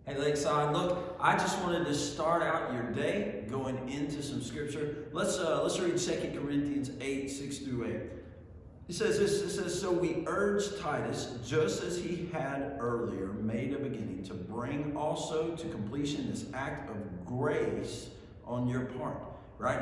Hey Lakeside, look, I just wanted to start out your day going into some scripture. Let's read 2 Corinthians 8, 6 through 8. It says this, it says, "So we urge Titus, just as he had earlier made a beginning, to bring also to completion this act of grace on your part." Right?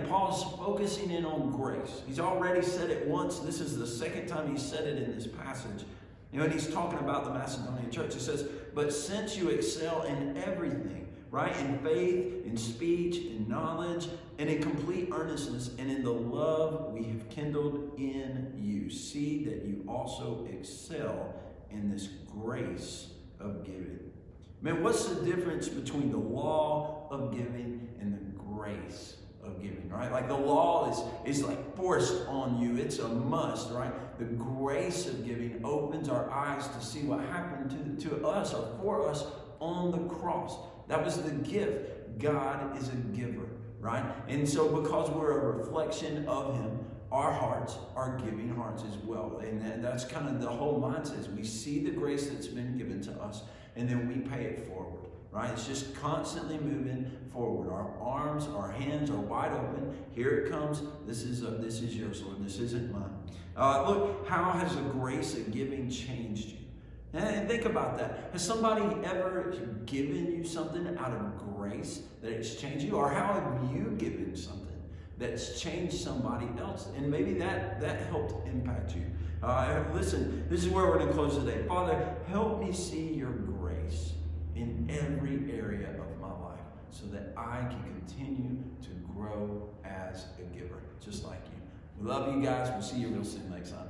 Paul's focusing in on grace. He's already said it once. This is the second time he said it in this passage. And he's talking about the Macedonian church. He says, "But since you excel in everything, right? In faith, in speech, in knowledge, and in complete earnestness, and in the love we have kindled in you, see that you also excel in this grace of giving." Man, what's the difference between the law of giving and the grace of giving, right? Like the law is like forced on you. It's a must, right? The grace of giving opens our eyes to see what happened to us or for us on the cross. That was the gift. God is a giver, right? And so because we're a reflection of him, our hearts are giving hearts as well. And that's kind of the whole mindset is we see the grace that's been given to us and then we pay it forward. Right? It's just constantly moving forward. Our arms, our hands are wide open. Here it comes. This is yours, Lord. This isn't mine. Look, how has the grace of giving changed you? And think about that. Has somebody ever given you something out of grace that it's changed you? Or how have you given something that's changed somebody else? And maybe that helped impact you. Listen, this is where we're going to close today. Father, help me see your grace in every area of my life so that I can continue to grow as a giver, just like you. We love you guys. We'll see you real soon, Lakeside.